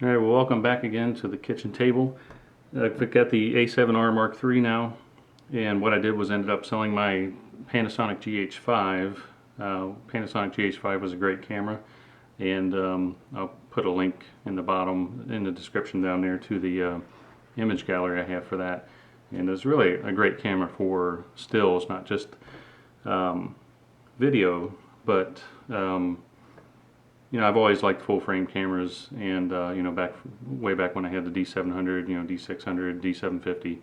All right, well, welcome back again to the kitchen table. I've got the A7R Mark III now, and what I did was ended up selling my Panasonic GH5. Panasonic GH5 was a great camera, and I'll put a link in the bottom, in the description down there, to the image gallery I have for that. And it's really a great camera for stills, not just video, but I've always liked full frame cameras, and way back when I had the D700, D600, D750.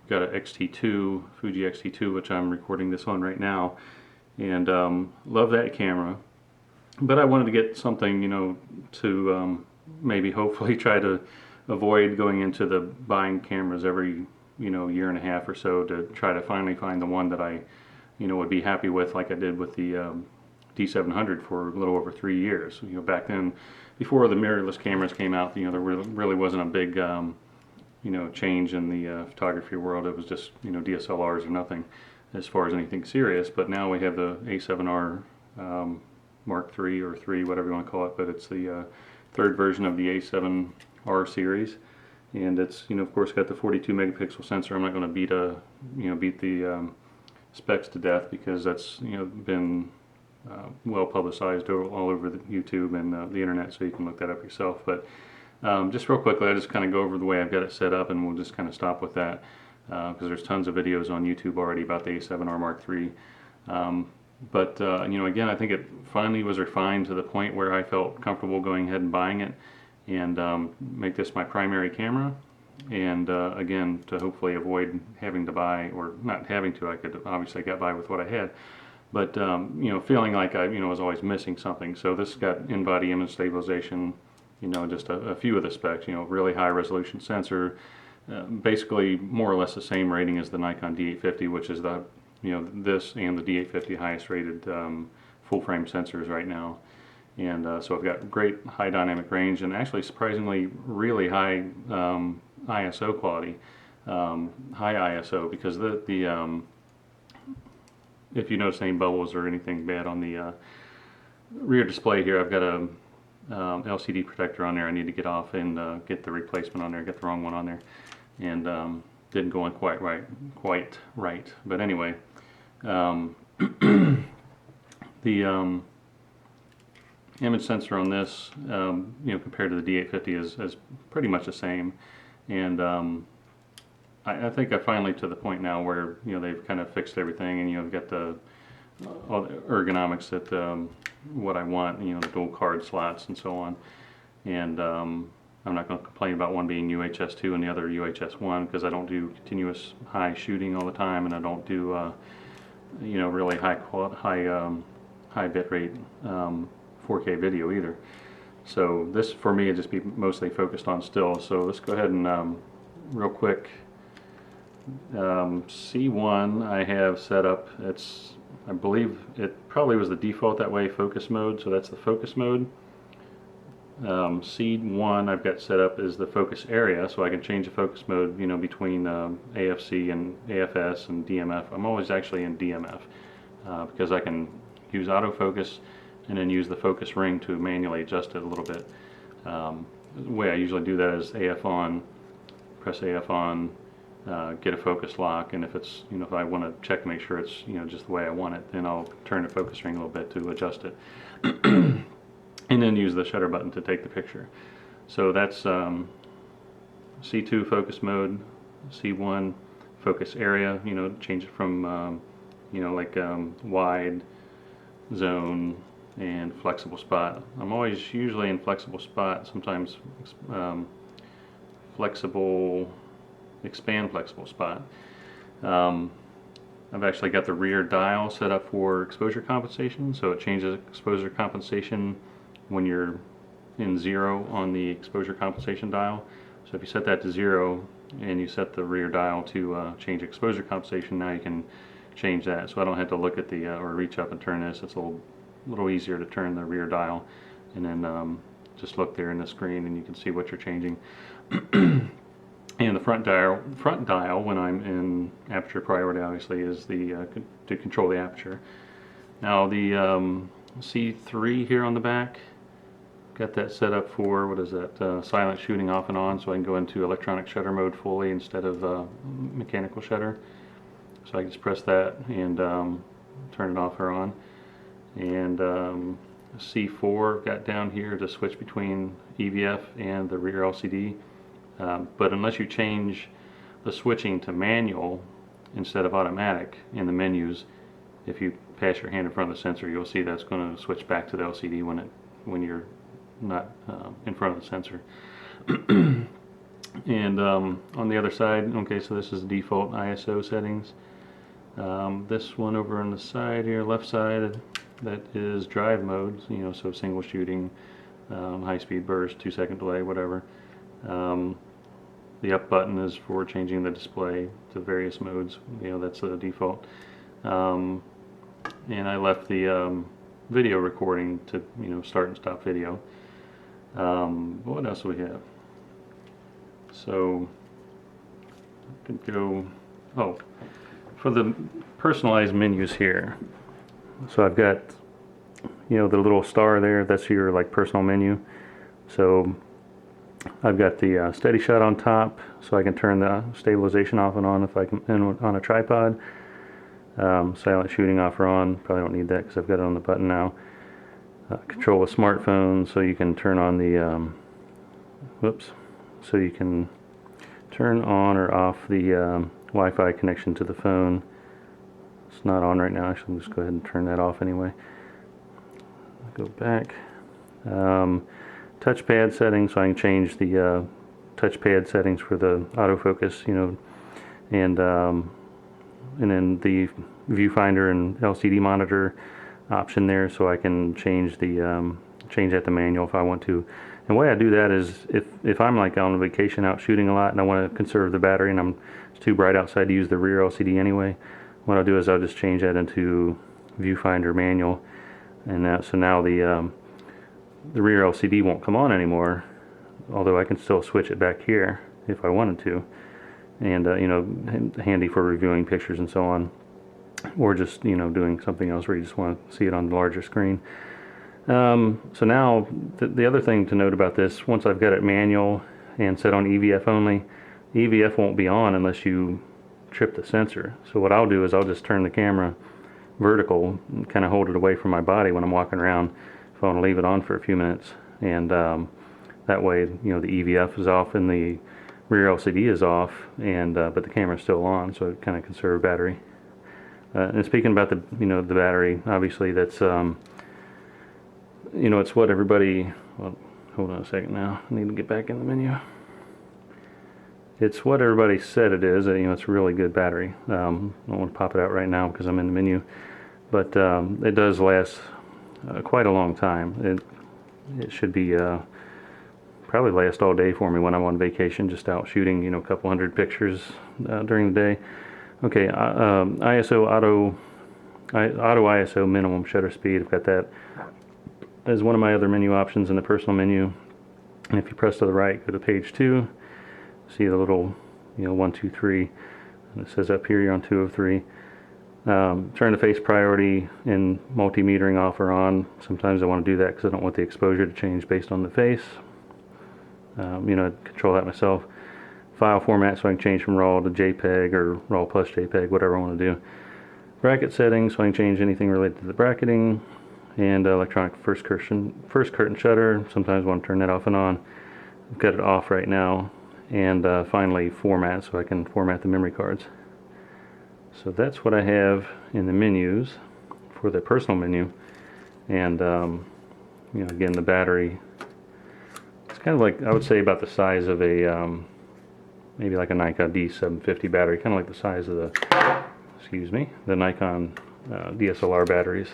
Got an XT2, Fuji XT2, which I'm recording this on right now, and love that camera. But I wanted to get something, to maybe hopefully try to avoid going into the buying cameras every, year and a half or so, to try to finally find the one that I, would be happy with, like I did with the D700 for a little over 3 years. Back then, before the mirrorless cameras came out, there really wasn't a big, change in the photography world. It was just, DSLRs or nothing as far as anything serious. But now we have the A7R Mark III or 3, whatever you want to call it. But it's the third version of the A7R series, and it's, of course, got the 42 megapixel sensor. I'm not going to beat the specs to death, because that's been well publicized all over the YouTube and the internet, so you can look that up yourself. But just real quickly, I just kind of go over the way I've got it set up, and we'll just kind of stop with that, because there's tons of videos on YouTube already about the A7R Mark III. Again, I think it finally was refined to the point where I felt comfortable going ahead and buying it, and make this my primary camera. And again, to hopefully avoid having to buy, or not having to, I could obviously get by with what I had, but feeling like I was always missing something. So this got in-body image stabilization, just a few of the specs, really high resolution sensor, basically more or less the same rating as the Nikon D850, which is the this and the D850 highest rated full frame sensors right now. And so I've got great high dynamic range, and actually surprisingly really high ISO quality, high ISO, because the if you notice any bubbles or anything bad on the rear display here, I've got a LCD protector on there I need to get off and get the replacement on there. Get the wrong one on there, and didn't go on quite right. But anyway, the image sensor on this, compared to the D850 is pretty much the same, and I think I finally to the point now where they've kind of fixed everything, and I've got all the ergonomics that what I want, the dual card slots and so on. And I'm not going to complain about one being UHS-2 and the other UHS-1, because I don't do continuous high shooting all the time, and I don't do really high bitrate 4K video either. So this for me would just be mostly focused on still. So let's go ahead and real quick, C1 I have set up. I believe it probably was the default that way, focus mode, so that's the focus mode. C1 I've got set up is the focus area, so I can change the focus mode between AFC and AFS and DMF. I'm always actually in DMF because I can use autofocus and then use the focus ring to manually adjust it a little bit. The way I usually do that is AF on, press AF on, get a focus lock, and if it's if I want to check to make sure it's just the way I want it, then I'll turn the focus ring a little bit to adjust it, and then use the shutter button to take the picture. So that's C2 focus mode, C1 focus area. Change it from wide, zone, and flexible spot. I'm always usually in flexible spot, sometimes expand flexible spot. I've actually got the rear dial set up for exposure compensation, so it changes exposure compensation when you're in 0 on the exposure compensation dial. So if you set that to 0 and you set the rear dial to change exposure compensation, now you can change that. So I don't have to look at the or reach up and turn this. It's a little easier to turn the rear dial, and then just look there in the screen and you can see what you're changing. And the front dial when I'm in aperture priority, obviously, is the to control the aperture. Now the C3 here on the back, got that set up for, what is that, silent shooting off and on, so I can go into electronic shutter mode fully instead of mechanical shutter. So I can just press that and turn it off or on. And C4 got down here to switch between EVF and the rear LCD. But unless you change the switching to manual instead of automatic in the menus, if you pass your hand in front of the sensor, you'll see that's going to switch back to the LCD when you're not in front of the sensor. And on the other side, okay, so this is default ISO settings. This one over on the side here, left side, that is drive mode, you know, so single shooting, high speed burst, 2-second delay, whatever. The up button is for changing the display to various modes, you know, that's the default. And I left the video recording to, you know, start and stop video. What else do we have? So I could go, oh, for the personalized menus here. So I've got, you know, the little star there, that's your like personal menu. So I've got the steady shot on top, so I can turn the stabilization off and on if I can on a tripod. Silent shooting off or on, probably don't need that because I've got it on the button now. Control a smartphone, so you can turn on the so you can turn on or off the Wi-Fi connection to the phone. It's not on right now, actually. I'll just go ahead and turn that off anyway. Go back. Touchpad settings, so I can change the touchpad settings for the autofocus, you know, and then the viewfinder and LCD monitor option there, so I can change the change that to manual if I want to. And the way I do that is if I'm like on vacation out shooting a lot and I want to conserve the battery and it's too bright outside to use the rear LCD anyway, what I'll do is I'll just change that into viewfinder manual, and so now the rear LCD won't come on anymore, although I can still switch it back here if I wanted to, and you know, handy for reviewing pictures and so on, or just, you know, doing something else where you just want to see it on the larger screen. So now the other thing to note about this, once I've got it manual and set on EVF only, EVF won't be on unless you trip the sensor. So what I'll do is I'll just turn the camera vertical and kind of hold it away from my body when I'm walking around if I want to leave it on for a few minutes, and that way, you know, the EVF is off and the rear LCD is off, and but the camera's still on, so it kind of conserves battery. And speaking about the, you know, the battery, obviously that's you know, it's what everybody, well, hold on a second now, I need to get back in the menu. It's what everybody said it is. You know, it's a really good battery. I don't want to pop it out right now because I'm in the menu, but it does last quite a long time. It should be probably last all day for me when I'm on vacation, just out shooting, you know, a couple hundred pictures during the day. Okay, ISO auto ISO minimum shutter speed. I've got that as one of my other menu options in the personal menu. And if you press to the right, go to page 2. See the little, you know, 1, 2, 3, and it says up here you're on 2 of 3. Turn the face priority in multimetering off or on. Sometimes I want to do that because I don't want the exposure to change based on the face. You know, control that myself. File format, so I can change from RAW to JPEG or RAW plus JPEG, whatever I want to do. Bracket settings, so I can change anything related to the bracketing. And electronic first curtain shutter. Sometimes I want to turn that off and on. I've got it off right now. And finally format, so I can format the memory cards. So that's what I have in the menus for the personal menu. And you know, again, the battery, it's kind of like, I would say about the size of a maybe like a Nikon D750 battery, kind of like the size of the, excuse me, the Nikon DSLR batteries.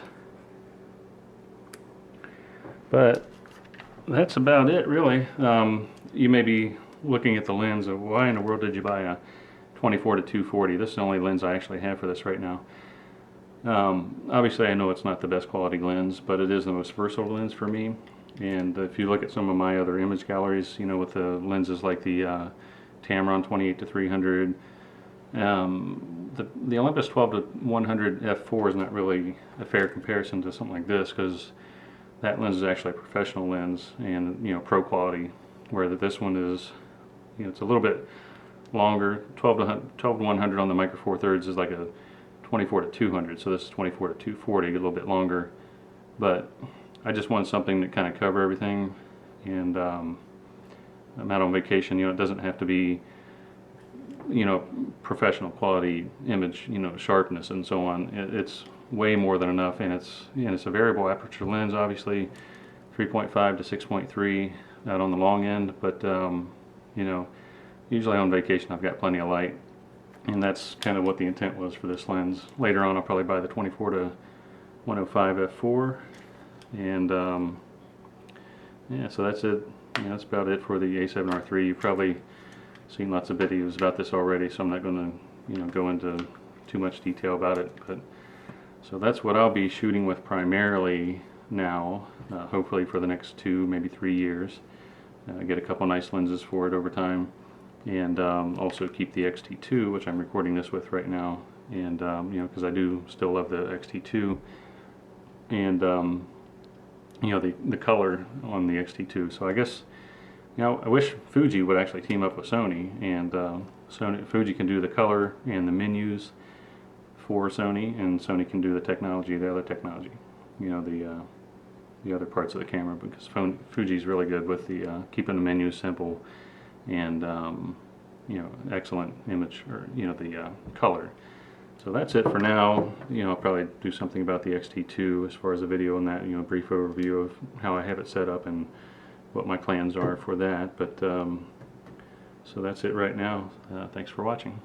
But that's about it, really. You may be looking at the lens of, why in the world did you buy a 24 to 240? This is the only lens I actually have for this right now. Obviously I know it's not the best quality lens, but it is the most versatile lens for me. And if you look at some of my other image galleries, you know, with the lenses like the Tamron 28 to 300, the Olympus 12 to 100 f4 is not really a fair comparison to something like this, because that lens is actually a professional lens and, you know, pro quality, where this one is, you know, it's a little bit longer. 12 to 100 on the Micro Four Thirds is like a 24 to 200, so this is 24 to 240, a little bit longer. But I just want something that kind of cover everything, and I'm out on vacation. You know, it doesn't have to be, you know, professional quality image, you know, sharpness and so on. It's way more than enough, and it's a variable aperture lens, obviously, 3.5 to 6.3 out on the long end. But you know, usually on vacation I've got plenty of light, and that's kind of what the intent was for this lens. Later on I'll probably buy the 24 to 105 f4, and yeah, so that's it. You know, that's about it for the A7R III. You've probably seen lots of videos about this already, so I'm not going to, you know, go into too much detail about it. But so that's what I'll be shooting with primarily now, hopefully for the next 2, maybe 3 years. Get a couple nice lenses for it over time, and also keep the X-T2, which I'm recording this with right now, and you know, because I do still love the X-T2, and you know, the color on the X-T2. So I guess, you know, I wish Fuji would actually team up with Sony, and Fuji can do the color and the menus for Sony, and Sony can do the technology, the other technology, you know, the other parts of the camera, because Fuji's really good with the keeping the menus simple, and you know, excellent image, or you know, the color. So that's it for now. You know, I'll probably do something about the X-T2 as far as a video on that, you know, brief overview of how I have it set up and what my plans are for that. But so that's it right now. Thanks for watching.